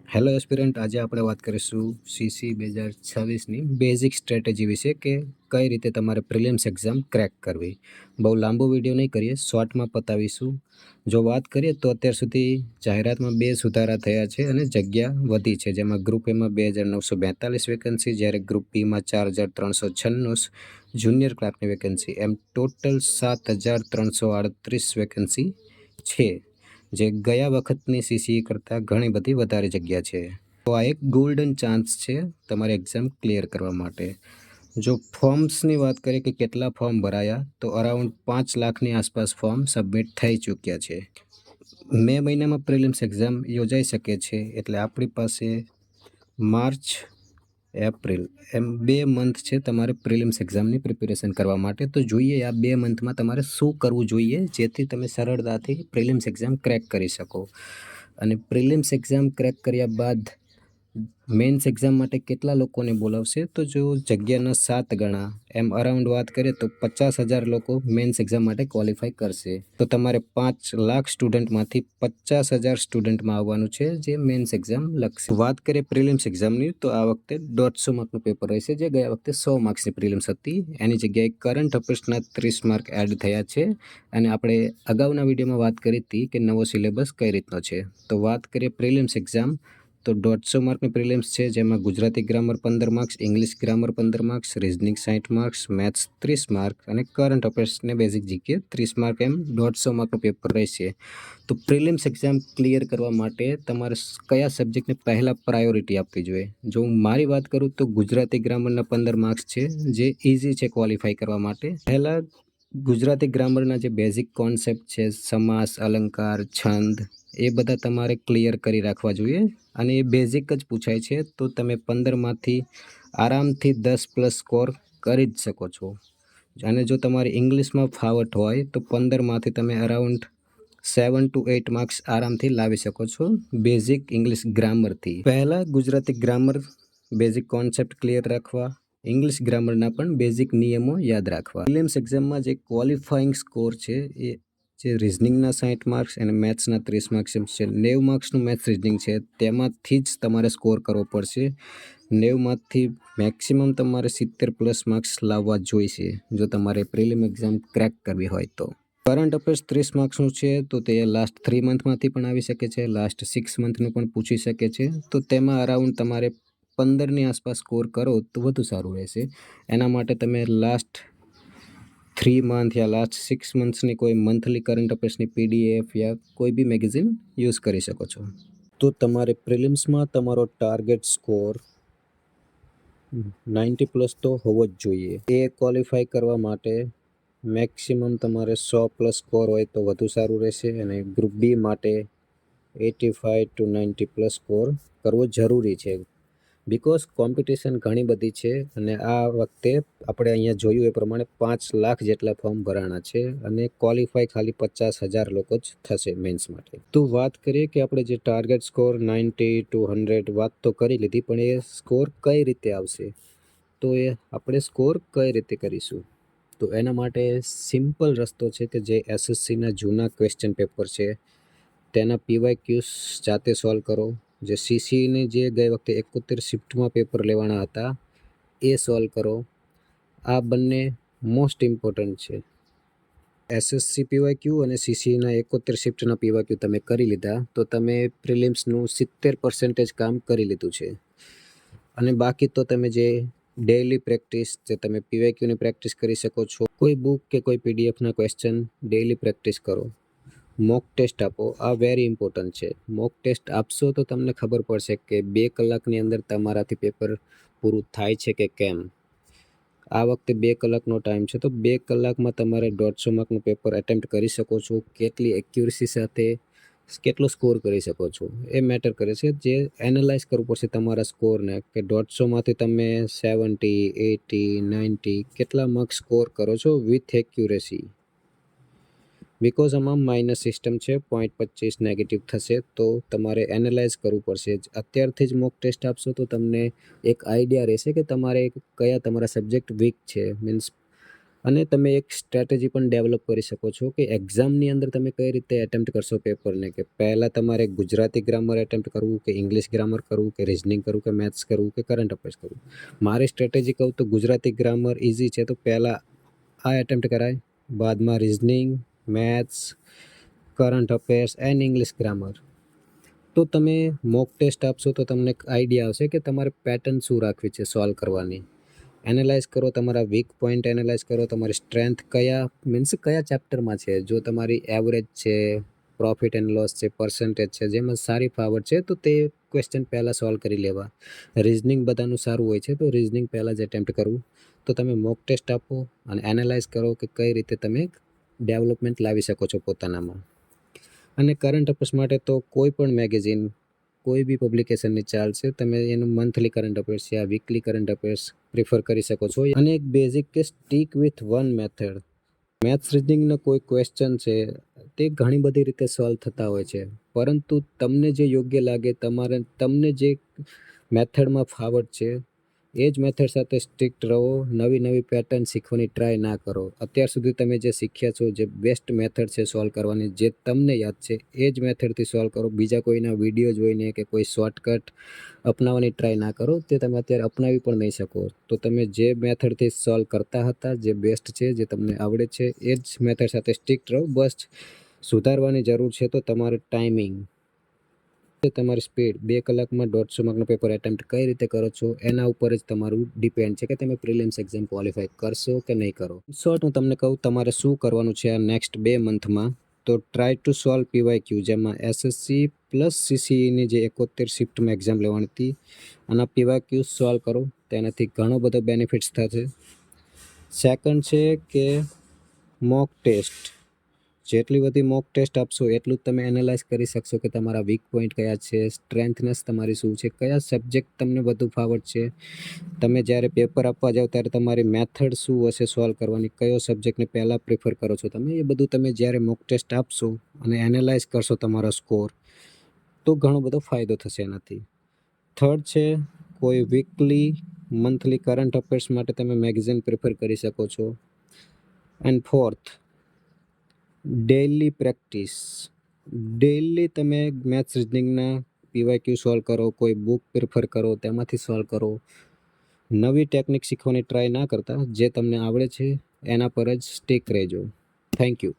Hello aspirant, આજે આપણે વાત કરીશું સીસી 2026ની બેઝિક સ્ટ્રેટેજી વિશે કે કઈ રીતે તમારે પ્રિલિમ્સ એક્ઝામ ક્રેક કરવી. બહુ લાંબો વિડીયો નહીં કરીએ, શોર્ટમાં પતાવીશું. જો વાત કરીએ તો અત્યાર સુધી જાહેરાતમાં 2 સુધારા થયા છે અને જગ્યા વધી છે, જેમાં ગ્રુપ એમાં 2942 વેકન્સી, જ્યારે ગ્રુપ બીમાં 4396 જુનિયર ક્લાર્કની વેકન્સી, એમ ટોટલ 7338 વેકન્સી છે, જે ગયા વખતની સીસી કરતાં ઘણી બધી વધારે જગ્યા છે. તો આ એક ગોલ્ડન ચાન્સ છે તમારે એક્ઝામ ક્લિયર કરવા માટે. જો ફોર્મ્સની વાત કરીએ કે કેટલા ફોર્મ ભરાયા, તો અરાઉન્ડ 5 લાખની આસપાસ ફોર્મ સબમિટ થઈ ચૂક્યા છે. મે મહિનામાં પ્રિલિમ્સ એક્ઝામ યોજાઈ શકે છે, એટલે આપણી પાસે માર્ચ, એપ્રિલ એમ 2 મંથ છે તમારે પ્રિલિમ્સ એક્ઝામની પ્રિપેરેશન કરવા માટે. તો જોઈએ આ 2 મંથમાં તમારે શું કરવું જોઈએ જેથી તમે સરળતાથી પ્રિલિમ્સ એક્ઝામ ક્રેક કરી શકો. અને પ્રિલિમ્સ એક્ઝામ ક્રેક કર્યા બાદ મેન્સ એક્ઝામ માટે કેટલા લોકોને બોલાવશે, તો જો જગ્યાના 7 ગણા એમ અરાઉન્ડ વાત કરીએ તો 50,000 લોકો મેન્સ એક્ઝામ માટે ક્વોલિફાય કરશે. તો તમારે 5 લાખ સ્ટુડન્ટમાંથી 50,000 સ્ટુડન્ટમાં આવવાનું છે જે મેન્સ એક્ઝામ લખશે. વાત કરીએ પ્રિલિમ્સ એક્ઝામની, તો આ વખતે 150 માર્કનું પેપર રહેશે, જે ગયા વખતે 100 માર્ક્સની પ્રિલિમ્સ હતી. એની જગ્યાએ કરંટ અફેર્સના 30 માર્ક એડ થયા છે. અને આપણે અગાઉના વિડીયોમાં વાત કરી હતી કે નવો સિલેબસ કઈ રીતનો છે. તો વાત કરીએ પ્રિલિમ્સ એક્ઝામ, તો 150 માર્કની પ્રિલિમ્સ છે, જેમાં Gujarati grammar 15 marks, English grammar 15 marks, reasoning 60 marks, maths 30 mark અને કરંટ અફેર્સને બેઝિક જીકે 30 માર્ક, એમ 150 માર્કનું પેપર રહેશે. તો પ્રિલિમ્સ એક્ઝામ ક્લિયર કરવા માટે તમારે કયા સબ્જેક્ટને પહેલાં પ્રાયોરિટી આપવી જોઈએ? જો હું મારી વાત કરું તો ગુજરાતી ગ્રામરના 15 માર્ક્સ છે, જે ઇઝી છે ક્વોલિફાય કરવા માટે. પહેલાં ગુજરાતી ગ્રામરના જે બેઝિક કોન્સેપ્ટ છે, સમાસ, અલંકાર, છંદ, એ બધા તમારે ક્લિયર કરી રાખવા જોઈએ. અને એ બેઝિક જ પૂછાય છે, તો તમે 15માંથી આરામથી 10+ સ્કોર કરી જ શકો છો. અને જો તમારે ઇંગ્લિશમાં ફાવટ હોય તો 15માંથી તમે અરાઉન્ડ 7 to 8 માર્ક્સ આરામથી લાવી શકો છો બેઝિક ઇંગ્લિશ ગ્રામરથી. પહેલાં Gujarati grammar basic concept clear રાખવા, ઇંગ્લિશ ગ્રામરના પણ બેઝિક નિયમો યાદ રાખવા. પ્રિલિમ્સ એક્ઝામમાં જે ક્વોલિફાઈંગ સ્કોર છે, એ જે રિઝનિંગના 60 માર્ક્સ અને મેથ્સના 30 માર્ક્સ એમ છે, 90 માર્ક્સનું મેથ્સ રિઝનિંગ છે, તેમાંથી જ તમારે સ્કોર કરવો પડશે. 90માંથી મેક્સિમમ તમારે 70+ માર્ક્સ લાવવા જોઈશે જો તમારે પ્રિલિમ એક્ઝામ ક્રેક કરવી હોય તો. કરંટ અફેર્સ 30 માર્ક્સનું છે, તો તે લાસ્ટ 3 મંથમાંથી પણ આવી શકે છે, લાસ્ટ 6 મંથનું પણ પૂછી શકે છે. તો તેમાં અરાઉન્ડ તમારે 15ની આસપાસ સ્કોર કરો તો વધુ સારું રહેશે. એના માટે તમે લાસ્ટ 3 મંથ યા લાસ્ટ 6 મંથ્સની કોઈ મંથલી કરંટ અફેર્સની પીડીએફ યા કોઈ બી મેગેઝિન યુઝ કરી શકો છો. તો તમારે પ્રિલિમ્સમાં તમારો ટાર્ગેટ સ્કોર 90+ તો હોવો જ જોઈએ. એ ક્વોલિફાય કરવા માટે મેક્સિમમ તમારે 100+ સ્કોર હોય તો વધુ સારું રહેશે. અને ગ્રુપ બી માટે 85 to 90+ સ્કોર કરવો જરૂરી છે, બિકોઝ કોમ્પિટિશન ઘણી બધી છે. અને આ વખતે આપણે અહીંયા જોયું એ પ્રમાણે 5 લાખ જેટલા ફોર્મ ભરાણા છે અને ક્વોલિફાય ખાલી 50,000 લોકો જ થશે મેન્સ માટે. તો વાત કરીએ કે આપણે જે ટાર્ગેટ સ્કોર 90 to 100 વાત તો કરી લીધી, પણ એ સ્કોર કઈ રીતે આવશે, તો એ આપણે સ્કોર કઈ રીતે કરીશું? તો એના માટે સિમ્પલ રસ્તો છે કે જે એસએસસીના જૂના ક્વેશ્ચન પેપર છે તેના પીવાયક્યુઝ જાતે સોલ્વ કરો. જે સીસીની જે ગઈ વખતે 71 શિફ્ટમાં પેપર લેવાના હતા એ સોલ્વ કરો. આ બંને મોસ્ટ ઇમ્પોર્ટન્ટ છે. એસએસસી પીવાયક્યુ અને સીસીના 71 શિફ્ટના પીવાયક્યુ તમે કરી લીધા તો તમે પ્રિલિમ્સનું 70% કામ કરી લીધું છે. અને બાકી તો તમે જે ડેઇલી પ્રેક્ટિસ, જે તમે પીવાયક્યુની પ્રેક્ટિસ કરી શકો છો, કોઈ બુક કે કોઈ પીડીએફના ક્વેશ્ચન ડેઇલી પ્રેક્ટિસ કરો. મોક ટેસ્ટ આપો, આ વેરી ઇમ્પોર્ટન્ટ છે. મોક ટેસ્ટ આપશો તો તમને ખબર પડશે કે 2 કલાકની અંદર તમારાથી પેપર પૂરું થાય છે કે કેમ. આ વખતે 2 કલાકનો ટાઈમ છે, તો 2 કલાકમાં તમારે 150 માર્કનું પેપર એટેમ્પ્ટ કરી શકો છો. કેટલી એક્યુરસી સાથે કેટલો સ્કોર કરી શકો છો એ મેટર કરે છે. જે એનાલાઇઝ કરવું પડશે તમારા સ્કોરને કે 150માંથી તમે 70, 80, 90 કેટલા માર્ક્સ સ્કોર કરો છો વિથ એક્યુરેસી. બિકોઝ આમાં માઇનસ સિસ્ટમ છે, 0.25 નેગેટિવ થશે, તો તમારે એનાલાઇઝ કરવું પડશે. અત્યારથી જ મોક ટેસ્ટ આપશો તો તમને એક આઈડિયા રહેશે કે તમારે કયા તમારા સબ્જેક્ટ વીક છે. મીન્સ અને તમે એક સ્ટ્રેટેજી પણ ડેવલપ કરી શકો છો કે એક્ઝામની અંદર તમે કઈ રીતે એટેમ્પ્ટ કરશો પેપરને, કે પહેલાં તમારે ગુજરાતી ગ્રામર એટેમ્પ્ટ કરવું કે ઇંગ્લિશ ગ્રામર કરવું કે રિઝનિંગ કરવું કે મેથ્સ કરવું કે કરંટ અફેર્સ કરવું. મારી સ્ટ્રેટેજી કહું તો ગુજરાતી ગ્રામર ઇઝી છે તો પહેલાં આ એટેમ્પ્ટ કરાય, બાદમાં reasoning, maths, current affairs and English grammar. તો તમે મોક ટેસ્ટ આપશો તો તમને એક આઈડિયા આવશે કે તમારે પેટર્ન શું રાખવી છે સોલ્વ કરવાની. એનાલાઇઝ કરો, તમારા વીક પોઈન્ટ એનાલાઇઝ કરો, તમારી સ્ટ્રેન્થ કયા ચેપ્ટરમાં છે. જો તમારી એવરેજ છે, પ્રોફિટ એન્ડ લોસ છે, પર્સન્ટેજ છે, જેમાં સારી ફાવર છે તો તે ક્વેશ્ચન પહેલાં સોલ્વ કરી લેવા. રિઝનિંગ બધાનું સારું હોય છે તો રિઝનિંગ પહેલાં જ એટેમ્પ્ટ કરવું. તો તમે મોક ટેસ્ટ આપો અને એનાલાઇઝ કરો કે કઈ રીતે તમે ડેવલપમેન્ટ લાવી શકો છો પોતાનામાં. અને કરંટ અફેર્સ માટે તો કોઈ પણ મેગેઝિન, કોઈ બી પબ્લિકેશનની ચાલશે. તમે એનું મંથલી કરંટ અફેર્સ યા વીકલી કરંટ અફેર્સ પ્રિફર કરી શકો છો. અને એક બેઝિક કે stick with one method. Maths રિઝનિંગના કોઈ ક્વેશ્ચન છે તે ઘણી બધી રીતે સોલ્વ થતા હોય છે, પરંતુ તમને જે યોગ્ય લાગે, તમને જે મેથડમાં ફાવટ છે એ જ મેથડ સાથે સ્ટ્રિક્ટ રહો. નવી પેટર્ન શીખવાની ટ્રાય ના કરો. અત્યાર સુધી તમે જે શીખ્યા છો, જે બેસ્ટ મેથડ છે સોલ્વ કરવાની, જે તમને યાદ છે એ જ મેથડથી સોલ્વ કરો. બીજા કોઈના વિડીયો જોઈને કે કોઈ શોર્ટકટ અપનાવવાની ટ્રાય ના કરો, તે તમે અત્યારે અપનાવી પણ નહીં શકો. તો તમે જે મેથડથી સોલ્વ કરતા હતા, જે બેસ્ટ છે, જે તમને આવડે છે એ જ મેથડ સાથે સ્ટ્રિક્ટ રહો. બસ સુધારવાની જરૂર છે તો તમારું ટાઈમિંગ, તમારી સ્પીડ. 2 કલાકમાં 150 માર્કનું પેપર એટેમ્પ્ટ કઈ રીતે કરો છો એના ઉપર જ તમારું ડિપેન્ડ છે કે તમે પ્રિલિમ્સ એક્ઝામ ક્વોલિફાય કરશો કે નહીં કરો. શોર્ટ હું તમને કહું તમારે શું કરવાનું છે આ નેક્સ્ટ 2 મંથમાં. તો ટ્રાય ટુ સોલ્વ પીવાયક્યુ, જેમાં એસએસસી પ્લસ સીસીઈની જે 71 શિફ્ટમાં એક્ઝામ લેવાની હતી, આના પીવાયક્યુ સોલ્વ કરો. તેનાથી ઘણો બધો બેનિફિટ્સ થશે. સેકન્ડ છે કે મોક ટેસ્ટ. જેટલી બધી મોક ટેસ્ટ આપશો એટલું જ તમે એનાલાઇઝ કરી શકશો કે તમારા વીક પોઈન્ટ કયા છે, સ્ટ્રેન્થનેસ તમારી શું છે, કયા સબ્જેક્ટ તમને વધુ ફાવટ છે. તમે જ્યારે પેપર આપવા જાઓ ત્યારે તમારી મેથડ શું હશે સોલ્વ કરવાની, કયો સબ્જેક્ટને પહેલાં પ્રિફર કરો છો તમે, એ બધું તમે જ્યારે મોક ટેસ્ટ આપશો અને એનાલાઇઝ કરશો તમારો સ્કોર, તો ઘણો બધો ફાયદો થશે એનાથી. થર્ડ છે કોઈ વીકલી, મંથલી કરંટ અફેર્સ માટે તમે મેગેઝિન પ્રિફર કરી શકો છો. And fourth, daily practice. Daily તમે મેથ્સ રિઝનિંગના પીવાયક્યુ સોલ્વ કરો, કોઈ બુક પ્રિફર કરો, તેમાંથી સોલ્વ કરો. નવી ટેકનિક શીખવાની ટ્રાય ના કરતા, જે તમને આવડે છે એના પર જ સ્ટીક રહેજો. Thank you.